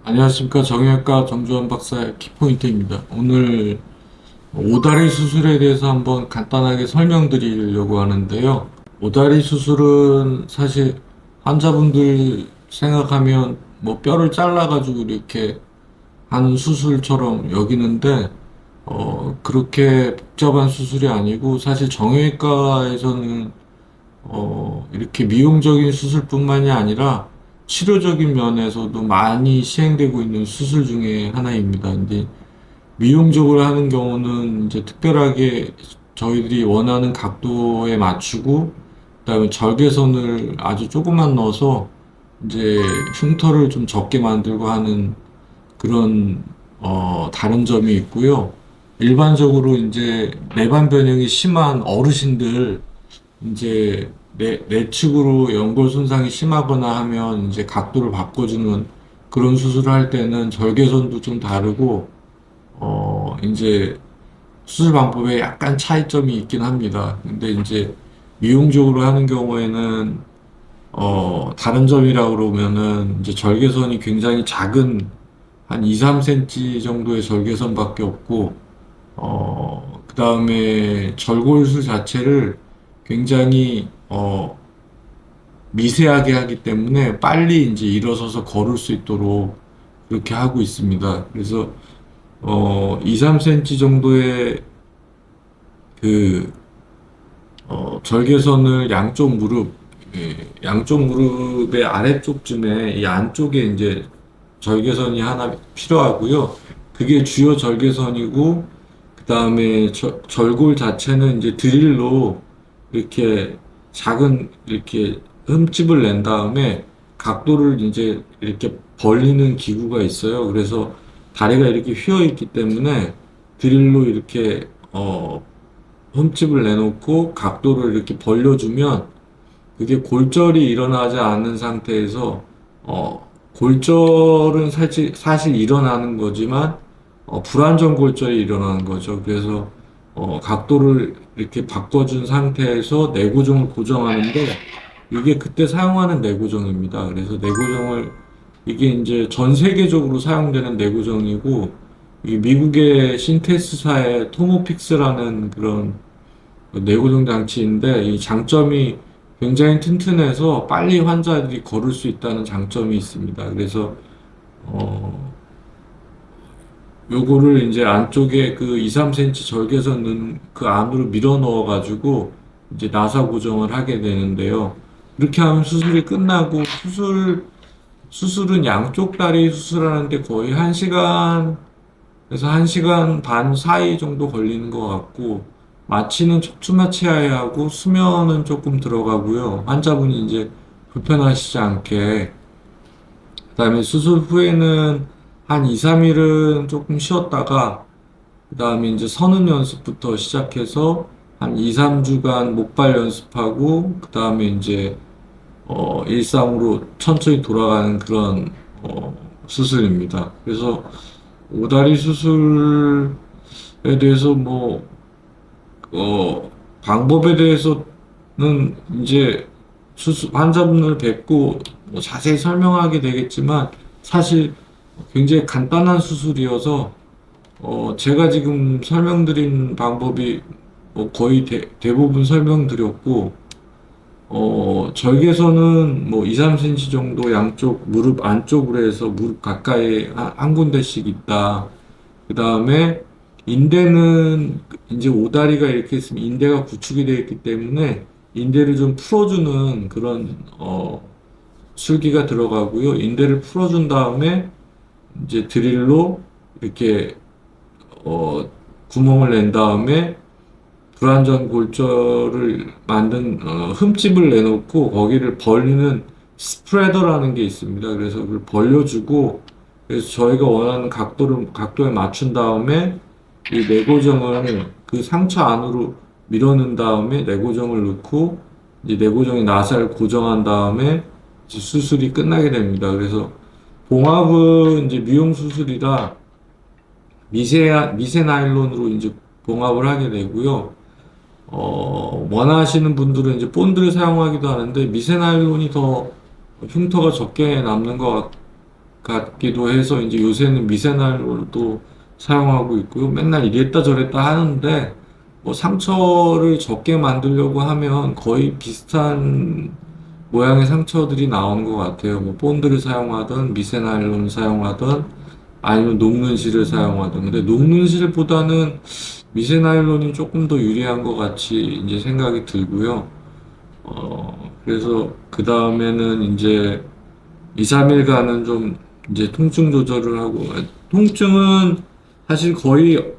안녕하십니까. 정형외과 정주환 박사의 키포인트입니다. 오늘 오다리 수술에 대해서 한번 간단하게 설명드리려고 하는데요. 오다리 수술은 사실 환자분들 생각하면 뭐 뼈를 잘라가지고 이렇게 하는 수술처럼 여기는데, 그렇게 복잡한 수술이 아니고, 사실 정형외과에서는 이렇게 미용적인 수술뿐만이 아니라 치료적인 면에서도 많이 시행되고 있는 수술 중에 하나입니다. 근데 미용적으로 하는 경우는 이제 특별하게 저희들이 원하는 각도에 맞추고, 그다음에 절개선을 아주 조금만 넣어서 이제 흉터를 좀 적게 만들고 하는 그런 다른 점이 있고요. 일반적으로 이제 내반 변형이 심한 어르신들, 이제 내측으로 연골 손상이 심하거나 하면 이제 각도를 바꿔주는 그런 수술을 할 때는 절개선도 좀 다르고, 이제 수술 방법에 약간 차이점이 있긴 합니다. 근데 이제 미용적으로 하는 경우에는 다른 점이라고 그러면은 이제 절개선이 굉장히 작은 한 2, 3cm 정도의 절개선밖에 없고, 그 다음에 절골술 자체를 굉장히 미세하게 하기 때문에 빨리 이제 일어서서 걸을 수 있도록 그렇게 하고 있습니다. 그래서 2, 3cm 정도의 그 절개선을 양쪽 무릎의 아래쪽쯤에 이 안쪽에 이제 절개선이 하나 필요하고요. 그게 주요 절개선이고, 그 다음에 절골 자체는 이제 드릴로 이렇게 작은 이렇게 흠집을 낸 다음에 각도를 이제 이렇게 벌리는 기구가 있어요. 그래서 다리가 이렇게 휘어 있기 때문에 드릴로 이렇게 흠집을 내놓고 각도를 이렇게 벌려주면, 그게 골절이 일어나지 않는 상태에서 골절은 사실 일어나는 거지만 불안정 골절이 일어나는 거죠. 그래서 각도를 이렇게 바꿔준 상태에서 내고정을 고정하는데, 이게 그때 사용하는 내고정입니다. 그래서 내고정을, 이게 이제 전 세계적으로 사용되는 내고정이고, 이 미국의 신테스사의 토모픽스라는 그런 내고정 장치인데, 이 장점이 굉장히 튼튼해서 빨리 환자들이 걸을 수 있다는 장점이 있습니다. 그래서 요거를 이제 안쪽에 그 2, 3cm 절개선 넣은 그 안으로 밀어 넣어 가지고 이제 나사 고정을 하게 되는데요. 그렇게 하면 수술이 끝나고, 수술은 양쪽 다리 수술하는데 거의 1시간에서 1시간 반 사이 정도 걸리는 것 같고, 마취는 척추마취하고 수면은 조금 들어가고요. 환자분이 이제 불편하시지 않게. 그다음에 수술 후에는 한 2, 3일은 조금 쉬었다가, 그다음에 이제 서는 연습부터 시작해서 한 2, 3주간 목발 연습하고, 그다음에 이제 일상으로 천천히 돌아가는 그런 수술입니다. 그래서 오다리 수술에 대해서 방법에 대해서는 이제 환자분을 뵙고 뭐 자세히 설명하게 되겠지만, 사실 굉장히 간단한 수술이어서, 제가 지금 설명드린 방법이 뭐 거의 대부분 설명드렸고, 절개선은 뭐 2, 3cm 정도 양쪽 무릎 안쪽으로 해서 무릎 가까이 한 군데씩 있다. 그 다음에 인대는 이제 오다리가 이렇게 있으면 인대가 구축이 되어 있기 때문에 인대를 좀 풀어주는 그런 술기가 들어가고요. 인대를 풀어준 다음에 이제 드릴로 이렇게 구멍을 낸 다음에 불안전 골절을 만든 흠집을 내놓고 거기를 벌리는 스프레더라는 게 있습니다. 그래서 그걸 벌려주고, 그래서 저희가 원하는 각도에 맞춘 다음에 이 내고정을 그 상처 안으로 밀어넣은 다음에 내고정을 넣고, 이제 내고정에 나사를 고정한 다음에 이제 수술이 끝나게 됩니다. 그래서 봉합은 이제 미용 수술이라 미세 나일론으로 이제 봉합을 하게 되고요. 원하시는 분들은 이제 본드를 사용하기도 하는데, 미세 나일론이 더 흉터가 적게 남는 것 같기도 해서 이제 요새는 미세나일론도 사용하고 있고요. 맨날 이랬다 저랬다 하는데 뭐 상처를 적게 만들려고 하면 거의 비슷한 모양의 상처들이 나오는 것 같아요. 뭐 본드를 사용하든 미세나일론을 사용하든 아니면 녹는실을 사용하든. 근데 녹는실보다는 미세나일론이 조금 더 유리한 것 같이 이제 생각이 들고요. 그래서 그 다음에는 이제 2, 3일간은 좀 이제 통증 조절을 하고, 통증은 사실 거의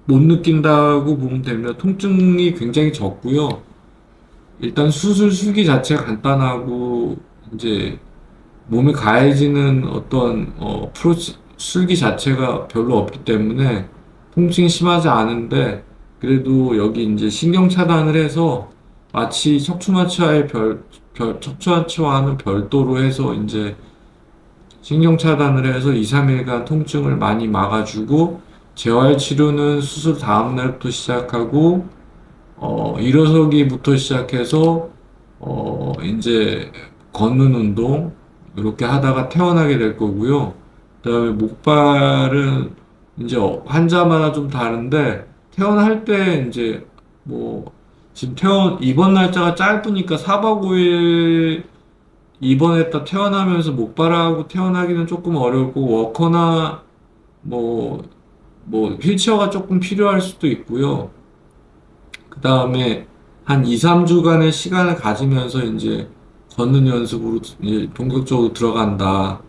못 느낀다고 보면 됩니다. 통증이 굉장히 적고요. 일단 수술 수기 자체가 간단하고, 이제 몸에 가해지는 어떤, 술기 자체가 별로 없기 때문에 통증이 심하지 않은데, 그래도 여기 이제 신경 차단을 해서 마치 척추마취와는 별도로 해서 이제 신경 차단을 해서 2, 3일간 통증을 많이 막아주고, 재활 치료는 수술 다음 날부터 시작하고, 일어서기부터 시작해서, 이제 걷는 운동, 이렇게 하다가 퇴원하게 될 거고요. 그다음에 목발은 이제 환자마다 좀 다른데, 퇴원할 때 이제 뭐, 지금 입원 날짜가 짧으니까 4박 5일 입원했다 퇴원하면서 목발하고 퇴원하기는 조금 어렵고, 워커나 뭐, 휠체어가 조금 필요할 수도 있고요. 그 다음에 한 2, 3주간의 시간을 가지면서 이제 걷는 연습으로 이제 본격적으로 들어간다.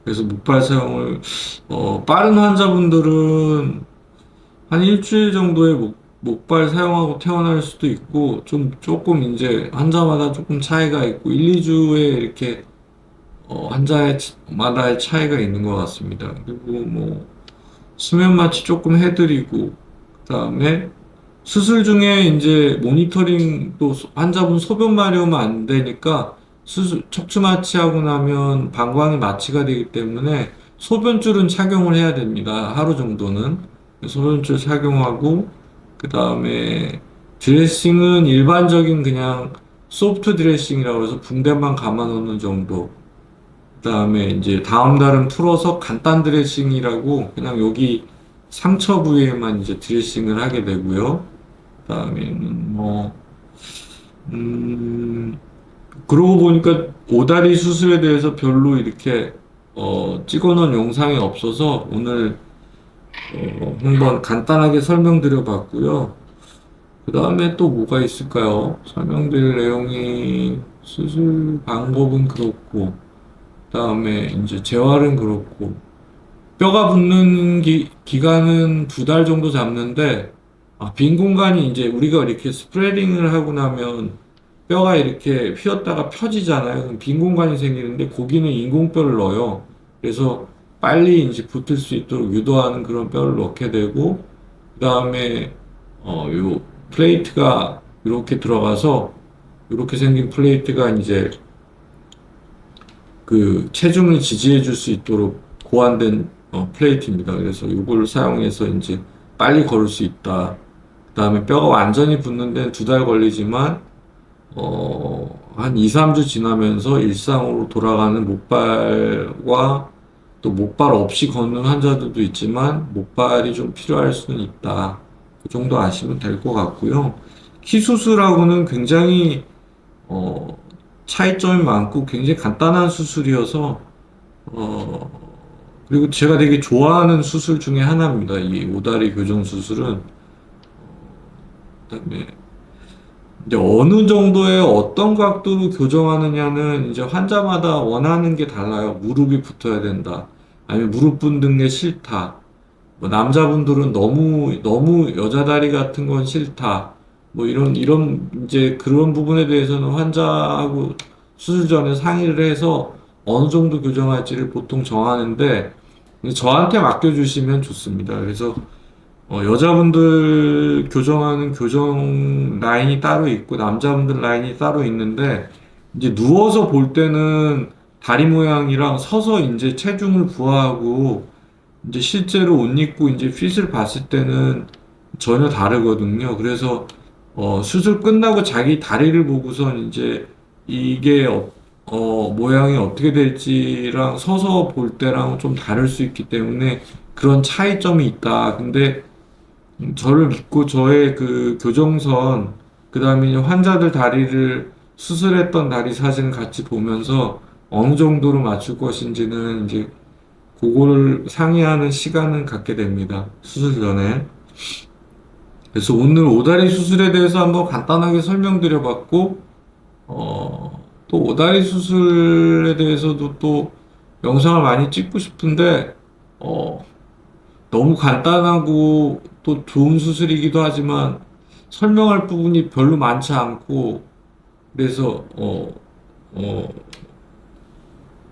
그래서 목발 사용을, 빠른 환자분들은 한 일주일 정도의 목발 사용하고 퇴원할 수도 있고, 조금 이제 환자마다 조금 차이가 있고, 1, 2주에 이렇게, 환자마다의 차이가 있는 것 같습니다. 그리고 뭐, 수면 마취 조금 해드리고, 그 다음에 수술 중에 이제 모니터링도 환자분 소변 마려우면 안 되니까 척추 마취하고 나면 방광이 마취가 되기 때문에 소변줄은 착용을 해야 됩니다. 하루 정도는. 소변줄 착용하고, 그 다음에 드레싱은 일반적인 그냥 소프트 드레싱이라고 해서 붕대만 감아 놓는 정도. 그다음에 이제 다음 날은 풀어서 간단 드레싱이라고 그냥 여기 상처 부위에만 이제 드레싱을 하게 되고요. 그다음에는 뭐 음, 그러고 보니까 오다리 수술에 대해서 별로 이렇게 찍어놓은 영상이 없어서 오늘 한번 간단하게 설명드려 봤고요. 그 다음에 또 뭐가 있을까요? 설명드릴 내용이 수술 방법은 그렇고, 그다음에 이제 재활은 그렇고, 뼈가 붙는 기간은 2달 정도 잡는데, 빈 공간이 이제 우리가 이렇게 스프레딩을 하고 나면 뼈가 이렇게 휘었다가 펴지잖아요. 그럼 빈 공간이 생기는데 거기는 인공뼈를 넣어요. 그래서 빨리 이제 붙을 수 있도록 유도하는 그런 뼈를 넣게 되고, 그다음에 요 플레이트가 이렇게 들어가서 이렇게 생긴 플레이트가 이제 그 체중을 지지해 줄 수 있도록 고안된 플레이트입니다. 그래서 이걸 사용해서 이제 빨리 걸을 수 있다. 그다음에 뼈가 완전히 붙는 데는 2달 걸리지만 한 2, 3주 지나면서 일상으로 돌아가는 목발과 또 목발 없이 걷는 환자들도 있지만 목발이 좀 필요할 수는 있다. 그 정도 아시면 될 것 같고요. 키 수술하고는 굉장히 차이점이 많고 굉장히 간단한 수술이어서 그리고 제가 되게 좋아하는 수술 중에 하나입니다. 이 오다리 교정 수술은. 그다음에 이제 어느 정도의 어떤 각도로 교정하느냐는 이제 환자마다 원하는 게 달라요. 무릎이 붙어야 된다. 아니면 무릎 붙는 게 싫다. 뭐 남자분들은 너무 여자 다리 같은 건 싫다. 뭐 이런 이제 그런 부분에 대해서는 환자하고 수술 전에 상의를 해서 어느 정도 교정할지를 보통 정하는데 저한테 맡겨주시면 좋습니다. 그래서 여자분들 교정하는 교정 라인이 따로 있고 남자분들 라인이 따로 있는데 이제 누워서 볼 때는 다리 모양이랑 서서 이제 체중을 부하하고 이제 실제로 옷 입고 이제 핏을 봤을 때는 전혀 다르거든요. 그래서 수술 끝나고 자기 다리를 보고선 이제 이게 모양이 어떻게 될지랑 서서 볼 때랑 좀 다를 수 있기 때문에 그런 차이점이 있다. 근데 저를 믿고 저의 그 교정선, 그 다음에 환자들 다리를 수술했던 다리 사진을 같이 보면서 어느 정도로 맞출 것인지는 이제 그거를 상의하는 시간은 갖게 됩니다. 수술 전에. 그래서 오늘 오다리 수술에 대해서 한번 간단하게 설명드려 봤고, 또 오다리 수술에 대해서도 또 영상을 많이 찍고 싶은데, 어, 너무 간단하고 또 좋은 수술이기도 하지만 설명할 부분이 별로 많지 않고, 그래서, 어,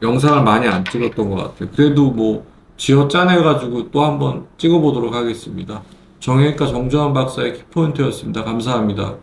영상을 많이 안 찍었던 것 같아요. 그래도 뭐, 쥐어 짜내가지고 또 한번 찍어보도록 하겠습니다. 정형외과 정주환 박사의 키포인트였습니다. 감사합니다.